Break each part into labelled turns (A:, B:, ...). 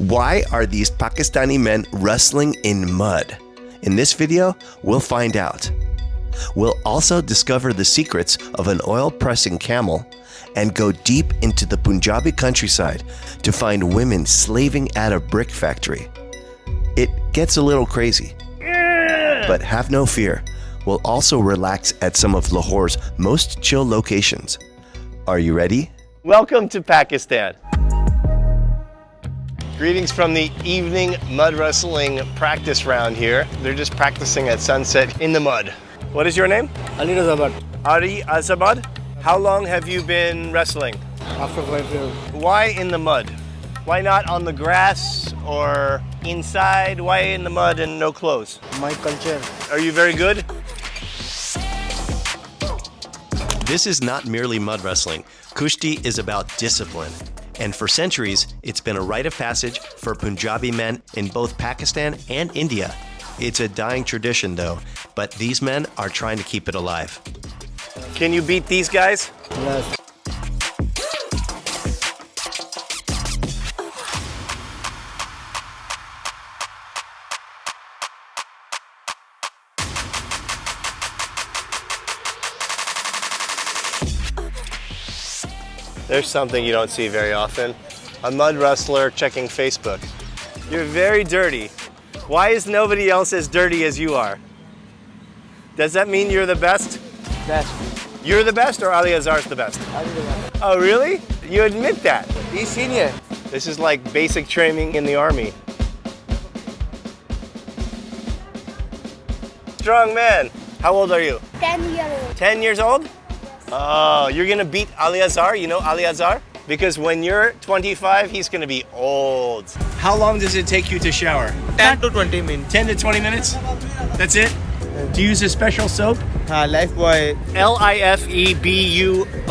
A: Why are these Pakistani men wrestling in mud? In this video, we'll find out. We'll also discover the secrets of an oil-pressing camel and go deep into the Punjabi countryside to find women slaving at a brick factory. It gets a little crazy, but have no fear. We'll also relax at some of Lahore's most chill locations. Are you ready?
B: Welcome to Pakistan. Greetings from the evening mud wrestling practice round here. They're just practicing at sunset in the mud. What is your name?
C: Ali Razabad.
B: Ari Azabad. How long have you been wrestling?
C: After 5 years.
B: Why in the mud? Why not on the grass or inside? Why in the mud and no clothes?
C: My culture.
B: Are you very good?
A: This is not merely mud wrestling. Kushti is about discipline. And for centuries, it's been a rite of passage for Punjabi men in both Pakistan and India. It's a dying tradition though, but these men are trying to keep it alive.
B: Can you beat these guys?
C: Yes.
B: There's something you don't see very often. A mud wrestler checking Facebook. You're very dirty. Why is nobody else as dirty as you are? Does that mean you're the best?
C: Best.
B: You're the best or Ali Azhar's the best?
C: Ali Razabad.
B: Oh, really? You admit that?
C: He's senior.
B: This is like basic training in the army. Strong man. How old are you?
D: 10 years old.
B: 10 years old? Oh, you're gonna beat Ali Azhar? You know Ali Azhar? Because when you're 25, he's gonna be old. How long does it take you to shower?
C: 10 to 20 minutes.
B: 10 to 20 minutes? That's it? Do you use a special soap?
C: Lifebuoy.
B: Lifebuoy.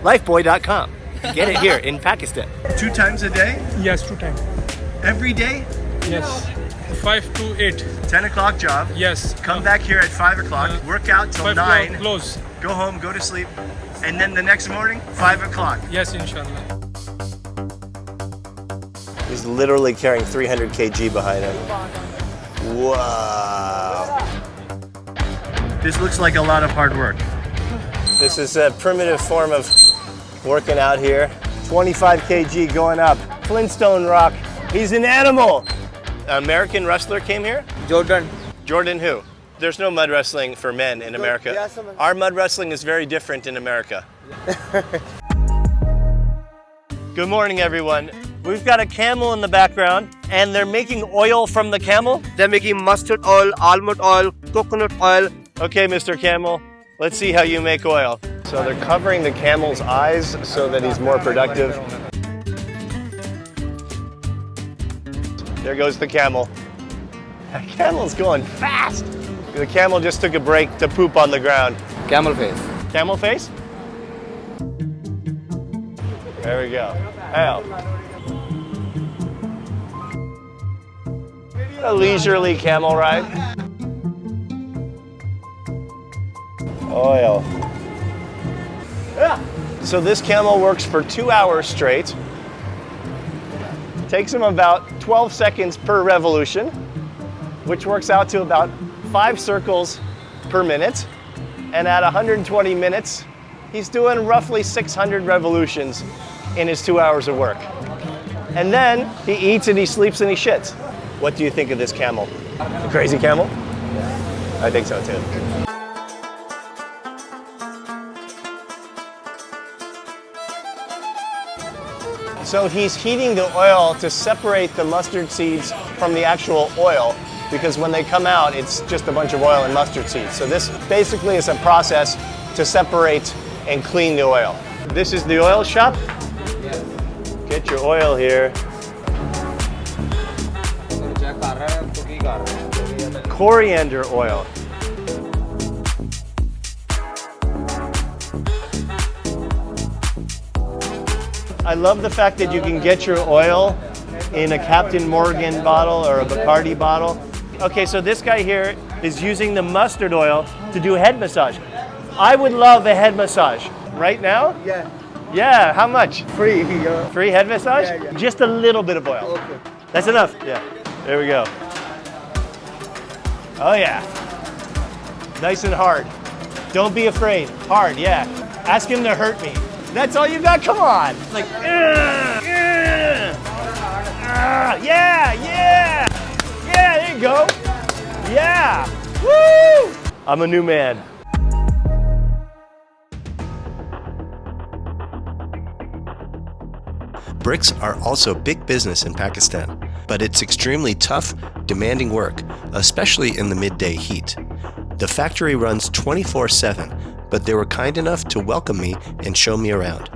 B: Lifebuoy.com. Get it here in Pakistan. 2 times a day?
E: Yes, 2 times.
B: Every day?
E: Yes. 5 to 8.
B: 10 o'clock job.
E: Yes.
B: Come back here at 5 o'clock, work out till
E: 5
B: 9,
E: o'clock close.
B: go home, go to sleep, and then the next morning, 5 o'clock.
E: Yes, inshallah.
B: He's literally carrying 300 kg behind him. Wow. This looks like a lot of hard work. This is a primitive form of working out here. 25 kg going up. Flintstone rock. He's an animal. An American wrestler came here?
C: Jordan.
B: Jordan who? There's no mud wrestling for men in America. Our mud wrestling is very different in America. Good morning, everyone. We've got a camel in the background, and they're making oil from the camel.
C: They're making mustard oil, almond oil, coconut oil.
B: Okay, Mr. Camel, let's see how you make oil. So they're covering the camel's eyes so that he's more productive. There goes the camel. That camel's going fast. The camel just took a break to poop on the ground.
C: Camel face.
B: Camel face? There we go. Ow. A leisurely camel ride. Oil. So this camel works for 2 hours straight. Takes him about 12 seconds per revolution, which works out to about 5 circles per minute. And at 120 minutes, he's doing roughly 600 revolutions in his 2 hours of work. And then he eats and he sleeps and he shits. What do you think of this camel? A crazy camel? I think so too. So he's heating the oil to separate the mustard seeds from the actual oil, because when they come out, it's just a bunch of oil and mustard seeds. So this basically is a process to separate and clean the oil. This is the oil shop. Get your oil here. Coriander oil. I love the fact that you can get your oil in a Captain Morgan bottle or a Bacardi bottle. Okay, so this guy here is using the mustard oil to do head massage. I would love a head massage. Right now?
C: Yeah.
B: Yeah, how much?
D: Free.
B: Free head massage?
D: Yeah.
B: Just a little bit of oil.
D: Okay.
B: That's enough. Yeah. There we go. Oh yeah. Nice and hard. Don't be afraid. Hard, yeah. Ask him to hurt me. That's all you got? Come on. Like, yeah. Yeah, there you go. Yeah. Woo! I'm a new man.
A: Bricks are also big business in Pakistan, but it's extremely tough, demanding work, especially in the midday heat. The factory runs 24/7, but they were kind enough to welcome me and show me around.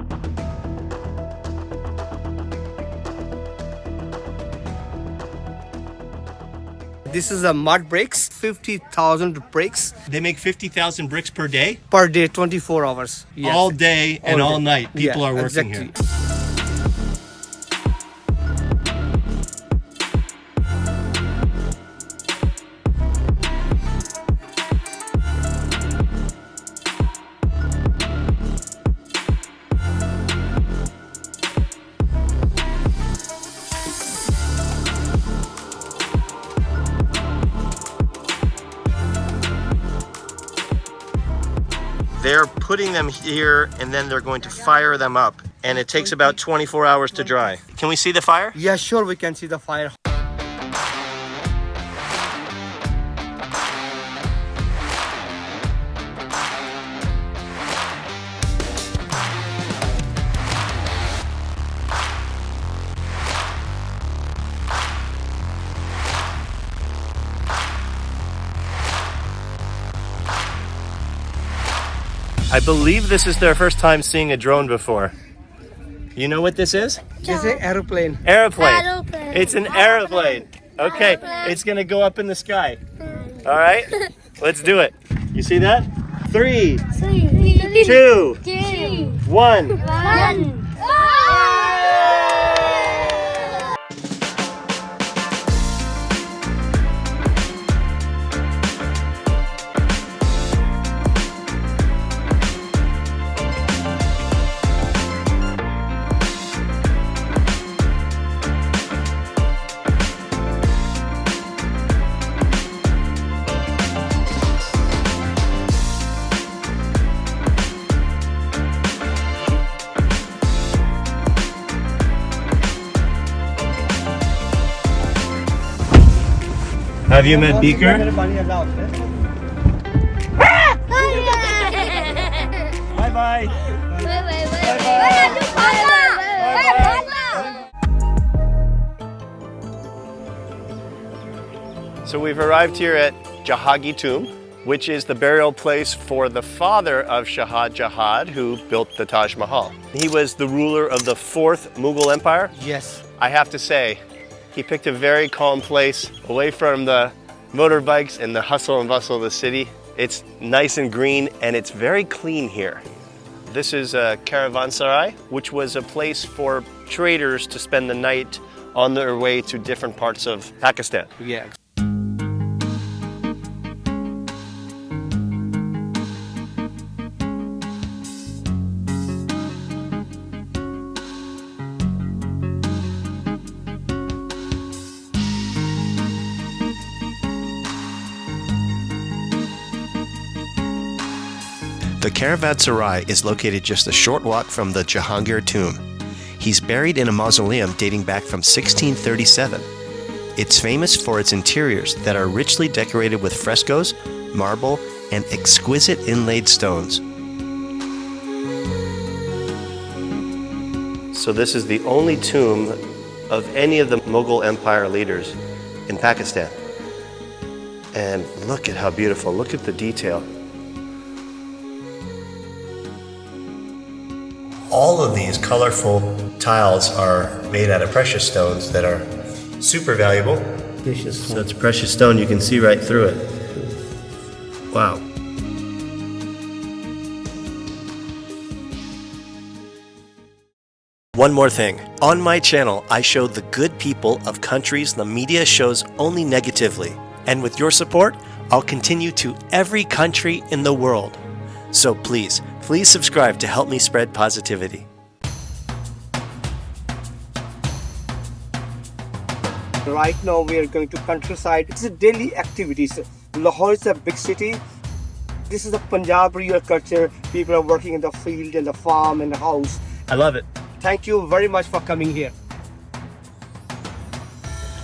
D: This is a mud bricks, 50,000 bricks
B: They make 50,000 bricks per day?
D: per day, 24 hours. Yes.
B: All day and all
D: day.
B: night. People
D: Yeah,
B: are working
D: exactly.
B: here. They're putting them here and then they're going to fire them up. And it takes about 24 hours to dry. Can we see the fire?
D: Yeah, sure, we can see the fire.
B: I believe this is their first time seeing a drone before. You know what this is?
D: It's an aeroplane.
B: Airplane.
F: Aeroplane.
B: It's an airplane. Okay, it's gonna go up in the sky. All right, let's do it. You see that? 3, 2, 1. Have you met Beaker? Bye bye. So we've arrived here at Jahagir Tomb, which is the burial place for the father of Shah Jahan, who built the Taj Mahal. He was the ruler of the 4th Mughal Empire.
D: Yes.
B: I have to say, he picked a very calm place away from the motorbikes and the hustle and bustle of the city. It's nice and green and it's very clean here. This is a caravanserai, which was a place for traders to spend the night on their way to different parts of Pakistan.
D: Yeah.
A: The caravanserai is located just a short walk from the Jahagir tomb. He's buried in a mausoleum dating back from 1637. It's famous for its interiors that are richly decorated with frescoes, marble, and exquisite inlaid stones.
B: So this is the only tomb of any of the Mughal Empire leaders in Pakistan. And look at how beautiful, look at the detail. All of these colorful tiles are made out of precious stones that are super valuable. So it's precious stone, you can see right through it. Wow. One more thing. On my channel, I show the good people of countries the media shows only negatively. And with your support, I'll continue to every country in the world. So please subscribe to help me spread positivity.
D: Right now we are going to countryside. It's a daily activities. Lahore is a big city. This is a Punjab real culture. People are working in the field, in the farm, in the house.
B: I love it.
D: Thank you very much for coming here.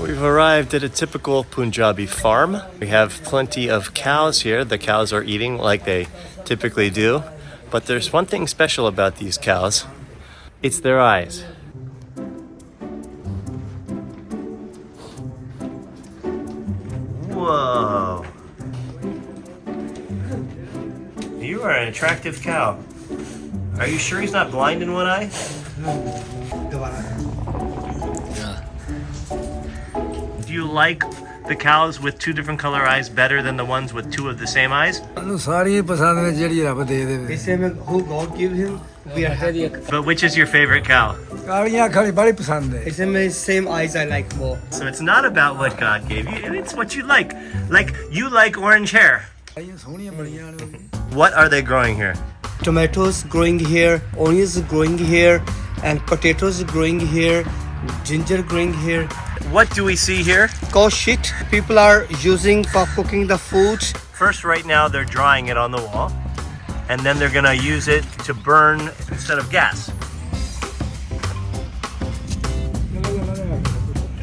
A: We've arrived at a typical Punjabi farm. We have plenty of cows here. The cows are eating like they typically do. But there's one thing special about these cows. It's their eyes. Whoa. You are an attractive cow. Are you sure he's not blind in one eye? Do you like the cows with two different color eyes better than the ones with two of the same eyes?
D: Who God give him, we are happy.
A: But which is your favorite cow?
D: It's the same eyes I like more.
A: So it's not about what God gave you, it's what you like. Like, you like orange hair. What are they growing here?
D: Tomatoes growing here, onions growing here, and potatoes growing here, ginger growing here.
A: What do we see here?
D: Cow shit people are using for cooking the food.
A: First, right now, they're drying it on the wall, and then they're gonna use it to burn instead of gas.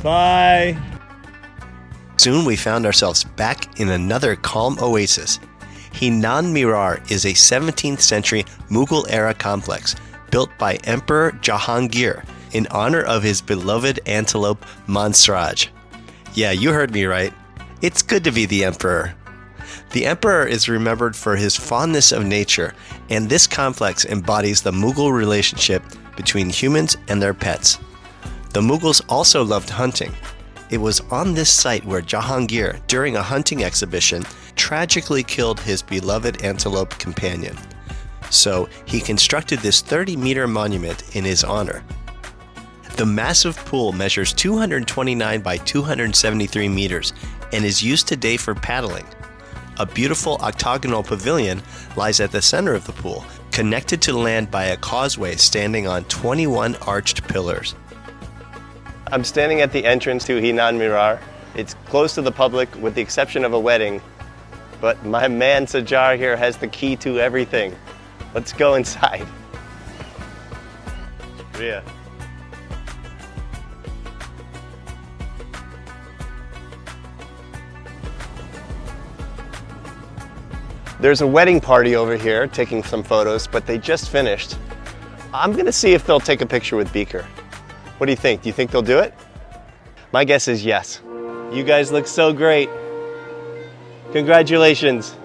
A: Bye. Soon we found ourselves back in another calm oasis. Hinan Miar is a 17th century Mughal era complex built by Emperor Jahangir in honor of his beloved antelope Mansraj. Yeah, you heard me right. It's good to be the emperor. The emperor is remembered for his fondness of nature, and this complex embodies the Mughal relationship between humans and their pets. The Mughals also loved hunting. It was on this site where Jahangir, during a hunting exhibition, tragically killed his beloved antelope companion. So he constructed this 30-meter monument in his honor. The massive pool measures 229 by 273 meters and is used today for paddling. A beautiful octagonal pavilion lies at the center of the pool, connected to land by a causeway standing on 21 arched pillars.
B: I'm standing at the entrance to Hinan Miar. It's closed to the public with the exception of a wedding, but my man Sajar here has the key to everything. Let's go inside. Yeah. There's a wedding party over here taking some photos, but they just finished. I'm gonna see if they'll take a picture with Beaker. What do you think? Do you think they'll do it? My guess is yes. You guys look so great. Congratulations.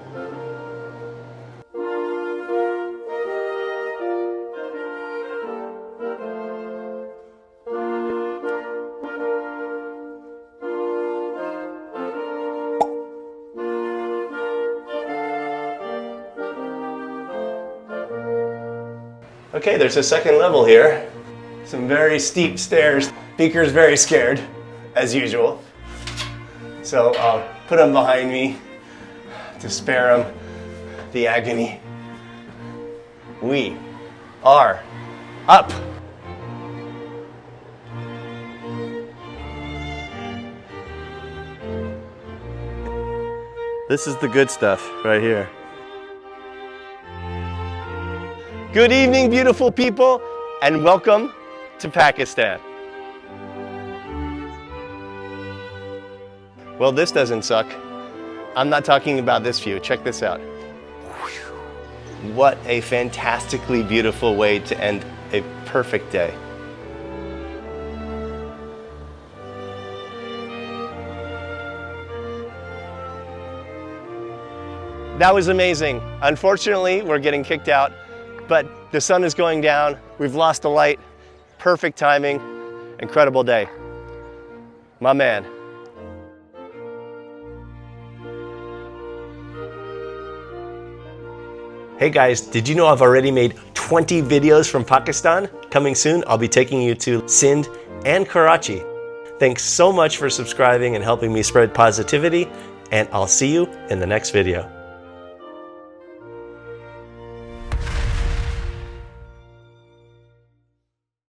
B: Okay, there's a second level here. Some very steep stairs. Beaker's very scared, as usual. So I'll put him behind me to spare him the agony. We are up. This is the good stuff right here. Good evening, beautiful people, and welcome to Pakistan. Well, this doesn't suck. I'm not talking about this view. Check this out. What a fantastically beautiful way to end a perfect day. That was amazing. Unfortunately, we're getting kicked out, but the sun is going down. We've lost the light. Perfect timing. Incredible day. My man. Hey guys, did you know I've already made 20 videos from Pakistan? Coming soon, I'll be taking you to Sindh and Karachi. Thanks so much for subscribing and helping me spread positivity, and I'll see you in the next video.